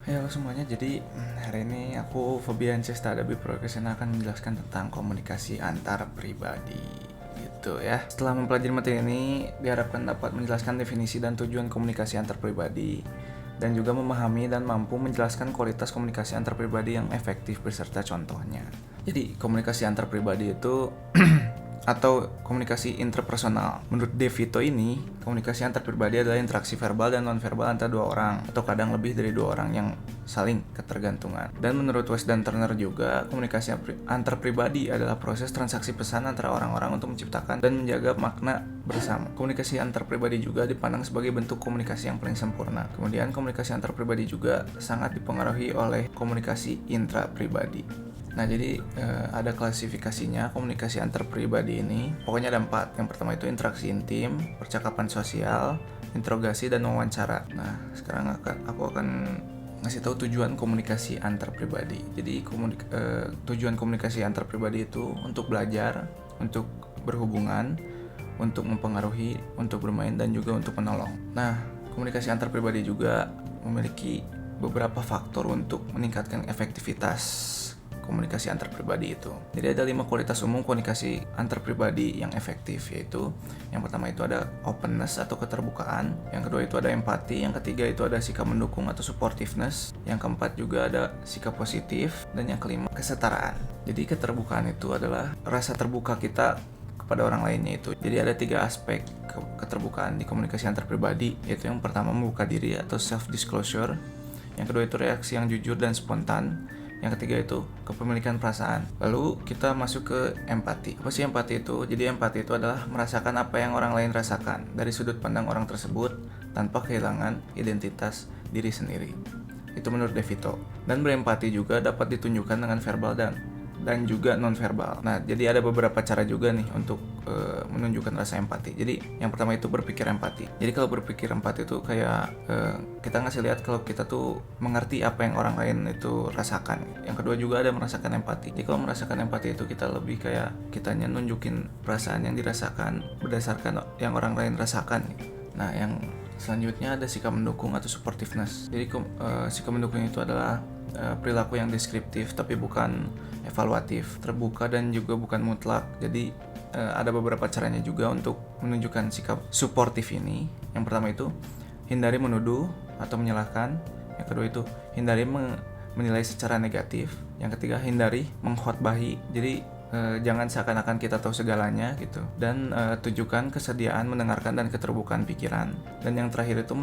Halo semuanya, jadi hari ini aku Fabian Cesta Adabi Profesional akan menjelaskan tentang komunikasi antar pribadi gitu ya. Setelah mempelajari materi ini, diharapkan dapat menjelaskan definisi dan tujuan komunikasi antar pribadi dan juga memahami dan mampu menjelaskan kualitas komunikasi antar pribadi yang efektif beserta contohnya. Jadi komunikasi antar pribadi itu atau komunikasi interpersonal. Menurut De Vito ini, komunikasi antar pribadi adalah interaksi verbal dan nonverbal antara dua orang atau kadang lebih dari dua orang yang saling ketergantungan. Dan menurut West dan Turner juga, komunikasi antar pribadi adalah proses transaksi pesan antara orang-orang untuk menciptakan dan menjaga makna bersama. Komunikasi antar pribadi juga dipandang sebagai bentuk komunikasi yang paling sempurna. Kemudian komunikasi antar pribadi juga sangat dipengaruhi oleh komunikasi intrapribadi. Nah, jadi ada klasifikasinya komunikasi antar pribadi ini. Pokoknya ada 4. Yang pertama itu interaksi intim, percakapan sosial, interogasi, dan wawancara. Nah, sekarang aku akan ngasih tahu tujuan komunikasi antar pribadi. Jadi tujuan komunikasi antar pribadi itu untuk belajar, untuk berhubungan, untuk mempengaruhi, untuk bermain, dan juga untuk menolong. Nah, komunikasi antar pribadi juga memiliki beberapa faktor untuk meningkatkan efektivitas komunikasi antar pribadi itu. Jadi ada 5 kualitas umum komunikasi antar pribadi yang efektif, yaitu yang pertama itu ada openness atau keterbukaan, yang kedua itu ada empati, yang ketiga itu ada sikap mendukung atau supportiveness, yang keempat juga ada sikap positif, dan yang kelima kesetaraan. Jadi keterbukaan itu adalah rasa terbuka kita kepada orang lainnya itu. Jadi ada 3 aspek keterbukaan di komunikasi antar pribadi, yaitu yang pertama membuka diri atau self disclosure, yang kedua itu reaksi yang jujur dan spontan, yang ketiga itu kepemilikan perasaan. Lalu kita masuk ke empati. Apa sih empati itu? Jadi empati itu adalah merasakan apa yang orang lain rasakan dari sudut pandang orang tersebut tanpa kehilangan identitas diri sendiri. Itu menurut De Vito. Dan berempati juga dapat ditunjukkan dengan verbal dan juga non-verbal. Nah, jadi ada beberapa cara juga nih untuk menunjukkan rasa empati. Jadi yang pertama itu berpikir empati. Jadi kalau berpikir empati itu kayak kita ngasih lihat kalau kita tuh mengerti apa yang orang lain itu rasakan. Yang kedua juga ada merasakan empati. Jadi kalau merasakan empati itu kita lebih kayak kitanya nunjukin perasaan yang dirasakan berdasarkan yang orang lain rasakan. Nah, yang selanjutnya ada sikap mendukung atau supportiveness. Jadi sikap mendukung itu adalah perilaku yang deskriptif tapi bukan evaluatif, terbuka dan juga bukan mutlak. Jadi ada beberapa caranya juga untuk menunjukkan sikap suportif ini. Yang pertama itu hindari menuduh atau menyalahkan. Yang kedua itu hindari menilai secara negatif. Yang ketiga hindari mengkhotbahi. Jadi jangan seakan-akan kita tahu segalanya gitu. Dan tunjukkan kesediaan mendengarkan dan keterbukaan pikiran. Dan yang terakhir itu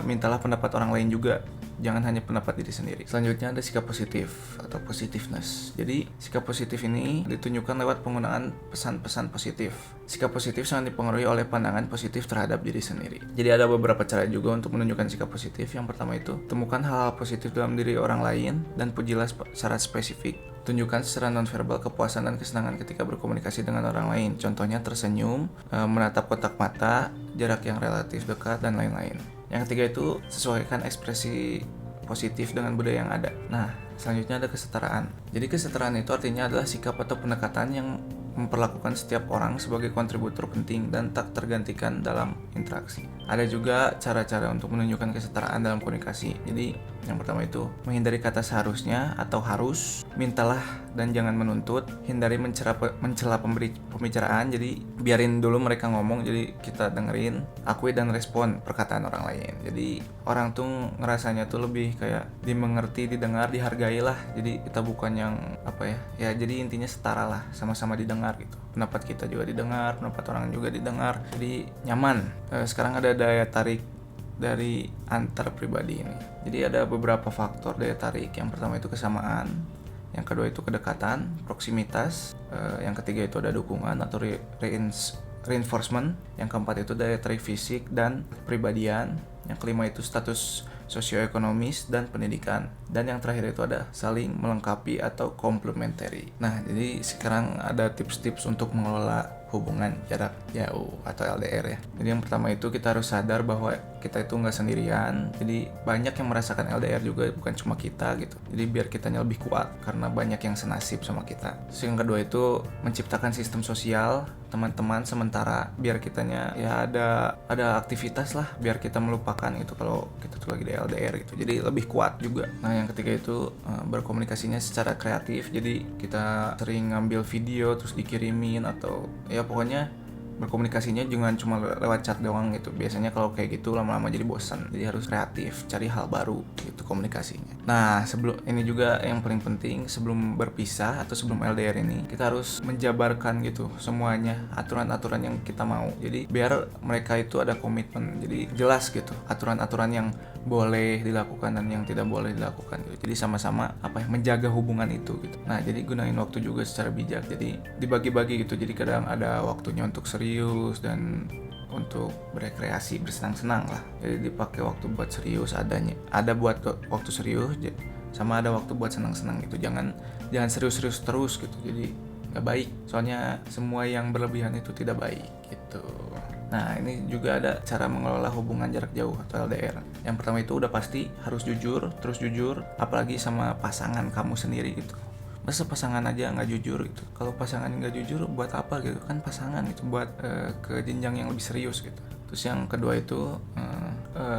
mintalah pendapat orang lain juga. Jangan hanya pendapat diri sendiri. Selanjutnya ada sikap positif atau positiveness. Jadi sikap positif ini ditunjukkan lewat penggunaan pesan-pesan positif. Sikap positif sangat dipengaruhi oleh pandangan positif terhadap diri sendiri. Jadi ada beberapa cara juga untuk menunjukkan sikap positif. Yang pertama itu temukan hal-hal positif dalam diri orang lain dan pujilah secara spesifik. Tunjukkan secara nonverbal kepuasan dan kesenangan ketika berkomunikasi dengan orang lain. Contohnya tersenyum, menatap kontak mata, jarak yang relatif dekat, dan lain-lain. Yang ketiga itu sesuaikan ekspresi positif dengan budaya yang ada. Nah, selanjutnya ada kesetaraan. Jadi kesetaraan itu artinya adalah sikap atau pendekatan yang memperlakukan setiap orang sebagai kontributor penting dan tak tergantikan dalam interaksi. Ada juga cara-cara untuk menunjukkan kesetaraan dalam komunikasi. Jadi yang pertama itu menghindari kata seharusnya atau harus, mintalah dan jangan menuntut, hindari mencela pembicaraan. Jadi biarin dulu mereka ngomong, jadi kita dengerin, akui dan respon perkataan orang lain. Jadi orang tuh ngerasanya tuh lebih kayak dimengerti, didengar, dihargai lah. Jadi kita bukan yang ya jadi intinya setara lah, sama-sama didengar gitu. Pendapat kita juga didengar, pendapat orang juga didengar. Jadi nyaman. Sekarang ada daya tarik dari antar pribadi ini. Jadi ada beberapa faktor daya tarik. Yang pertama itu kesamaan, yang kedua itu kedekatan, proksimitas, yang ketiga itu ada dukungan atau reinforcement, yang keempat itu daya tarik fisik dan kepribadian, yang kelima itu status sosioekonomis dan pendidikan, dan yang terakhir itu ada saling melengkapi atau complementary. Nah, jadi sekarang ada tips-tips untuk mengelola hubungan jarak jauh atau LDR ya. Jadi yang pertama itu kita harus sadar bahwa kita itu nggak sendirian. Jadi banyak yang merasakan LDR juga, bukan cuma kita gitu. Jadi biar kitanya lebih kuat karena banyak yang senasib sama kita. Terus yang kedua itu menciptakan sistem sosial teman-teman sementara biar kitanya ya ada aktivitas lah biar kita melupakan itu kalau kita tuh lagi di LDR gitu. Jadi lebih kuat juga. Nah yang ketiga itu berkomunikasinya secara kreatif. Jadi kita sering ngambil video terus dikirimin atau ya pokoknya berkomunikasinya jangan cuma lewat chat doang gitu. Biasanya kalau kayak gitu lama-lama jadi bosan. Jadi harus kreatif, cari hal baru gitu komunikasinya. Nah, sebelum ini juga yang paling penting, sebelum berpisah atau sebelum LDR ini, kita harus menjabarkan gitu semuanya, aturan-aturan yang kita mau. Jadi biar mereka itu ada komitmen. Jadi jelas gitu aturan-aturan yang boleh dilakukan dan yang tidak boleh dilakukan gitu. Jadi sama-sama menjaga hubungan itu gitu. Nah, jadi gunain waktu juga secara bijak. Jadi dibagi-bagi gitu. Jadi kadang ada waktunya untuk serius dan untuk berekreasi, bersenang-senang lah. Jadi dipakai waktu buat serius, ada buat waktu serius sama ada waktu buat senang-senang gitu. Jangan serius-serius terus gitu. Jadi nggak baik. Soalnya semua yang berlebihan itu tidak baik gitu. Nah ini juga ada cara mengelola hubungan jarak jauh atau LDR. Yang pertama itu udah pasti harus jujur, terus jujur, apalagi sama pasangan kamu sendiri gitu. Masa pasangan aja nggak jujur gitu. Kalau pasangan nggak jujur buat apa gitu, kan pasangan itu buat ke jenjang yang lebih serius gitu. Terus yang kedua itu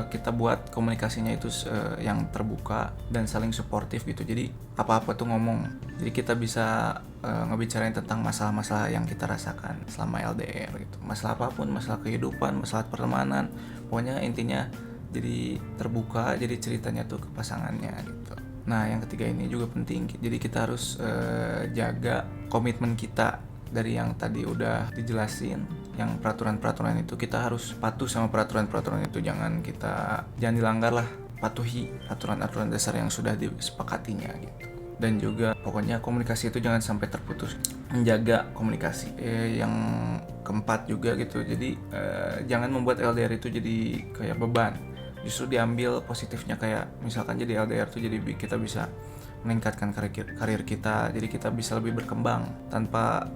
kita buat komunikasinya itu yang terbuka dan saling suportif gitu. Jadi apa-apa tuh ngomong. Jadi kita bisa ngebicarain tentang masalah-masalah yang kita rasakan selama LDR gitu. Masalah apapun, masalah kehidupan, masalah pertemanan, pokoknya intinya jadi terbuka, jadi ceritanya tuh ke pasangannya gitu. Nah yang ketiga ini juga penting. Jadi kita harus jaga komitmen kita dari yang tadi udah dijelasin. Yang peraturan-peraturan itu kita harus patuh sama peraturan-peraturan itu. Jangan dilanggar lah. Patuhi aturan-aturan dasar yang sudah disepakatinya gitu. Dan juga pokoknya komunikasi itu jangan sampai terputus. Menjaga komunikasi. Yang keempat juga gitu. Jadi jangan membuat LDR itu jadi kayak beban. Justru diambil positifnya, kayak misalkan jadi LDR tuh jadi kita bisa meningkatkan karir kita, jadi kita bisa lebih berkembang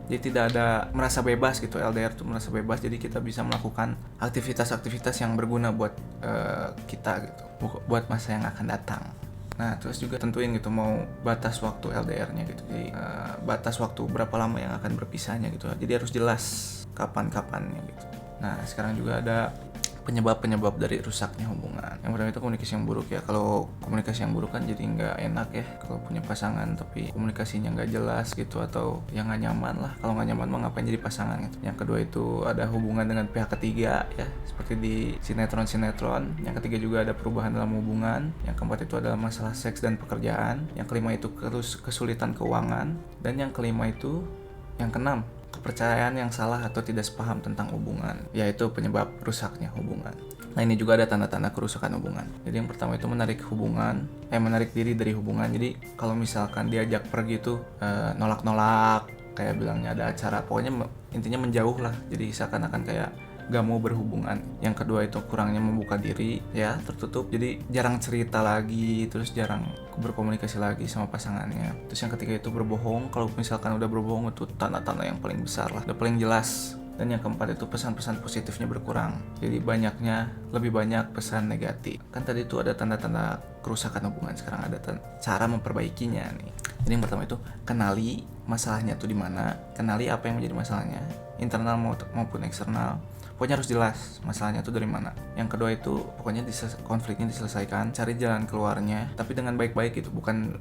jadi tidak ada merasa bebas gitu. LDR tuh merasa bebas, jadi kita bisa melakukan aktivitas-aktivitas yang berguna buat kita gitu, buat masa yang akan datang. Nah terus juga tentuin gitu mau batas waktu LDR-nya gitu. Jadi batas waktu berapa lama yang akan berpisahnya gitu. Jadi harus jelas kapan-kapannya gitu. Nah sekarang juga ada penyebab dari rusaknya hubungan. Yang pertama itu komunikasi yang buruk ya. Kalau komunikasi yang buruk kan jadi nggak enak ya kalau punya pasangan tapi komunikasinya nggak jelas gitu, atau yang nggak nyaman lah. Kalau nggak nyaman mah ngapain jadi pasangan gitu. Yang kedua itu ada hubungan dengan pihak ketiga ya, seperti di sinetron. Yang ketiga juga ada perubahan dalam hubungan. Yang keempat itu adalah masalah seks dan pekerjaan. Yang kelima itu kesulitan keuangan. Dan yang keenam kepercayaan yang salah atau tidak sepaham tentang hubungan, yaitu penyebab rusaknya hubungan. Nah ini juga ada tanda-tanda kerusakan hubungan. Jadi yang pertama itu menarik diri dari hubungan. Jadi kalau misalkan diajak pergi tuh nolak-nolak, kayak bilangnya ada acara, pokoknya intinya menjauh lah. Jadi seakan-akan kayak gak mau berhubungan. Yang kedua itu kurangnya membuka diri ya, tertutup, jadi jarang cerita lagi, terus jarang berkomunikasi lagi sama pasangannya. Terus yang ketiga itu berbohong. Kalau misalkan udah berbohong itu tanda-tanda yang paling besar lah, udah paling jelas. Dan yang keempat itu pesan-pesan positifnya berkurang, jadi lebih banyak pesan negatif. Kan tadi itu ada tanda-tanda kerusakan hubungan, sekarang ada cara memperbaikinya nih. Jadi yang pertama itu kenali masalahnya tuh di mana, kenali apa yang menjadi masalahnya, internal maupun eksternal. Pokoknya harus jelas masalahnya itu dari mana. Yang kedua itu pokoknya konfliknya diselesaikan, cari jalan keluarnya, tapi dengan baik-baik gitu, bukan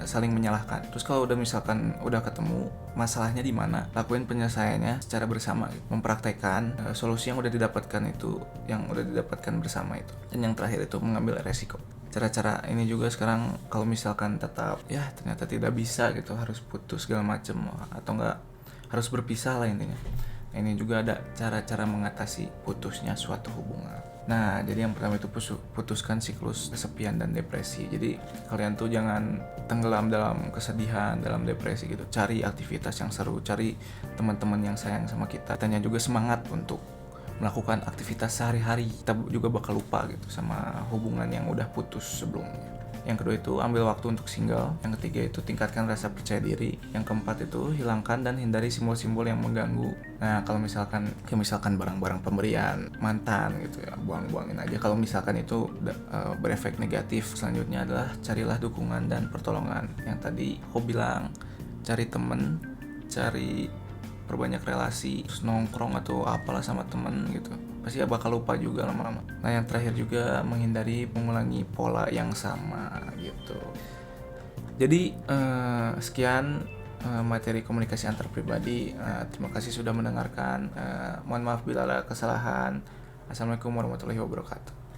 saling menyalahkan. Terus kalau udah misalkan udah ketemu masalahnya di mana, lakuin penyelesaiannya secara bersama gitu. Mempraktekkan solusi yang udah didapatkan bersama itu. Dan yang terakhir itu mengambil resiko. Cara-cara ini juga sekarang kalau misalkan tetap ya ternyata tidak bisa gitu, harus putus segala macem atau enggak harus berpisah lah intinya. Ini juga ada cara-cara mengatasi putusnya suatu hubungan. Nah, jadi yang pertama itu putuskan siklus kesepian dan depresi. Jadi kalian tuh jangan tenggelam dalam kesedihan, dalam depresi gitu. Cari aktivitas yang seru, cari teman-teman yang sayang sama kita. Tanya juga semangat untuk melakukan aktivitas sehari-hari. Kita juga bakal lupa gitu sama hubungan yang udah putus sebelumnya. Yang kedua itu ambil waktu untuk single. Yang ketiga itu tingkatkan rasa percaya diri. Yang keempat itu hilangkan dan hindari simbol-simbol yang mengganggu. Nah kalau misalkan barang-barang pemberian mantan gitu ya, buang-buangin aja kalau misalkan itu berefek negatif. Selanjutnya adalah carilah dukungan dan pertolongan. Yang tadi aku bilang, cari temen, cari perbanyak relasi, terus nongkrong atau apalah sama temen gitu, pasti bakal lupa juga lama-lama. Nah yang terakhir juga menghindari mengulangi pola yang sama gitu. Jadi sekian materi komunikasi antar pribadi. Terima kasih sudah mendengarkan. Mohon maaf bila ada kesalahan. Assalamualaikum warahmatullahi wabarakatuh.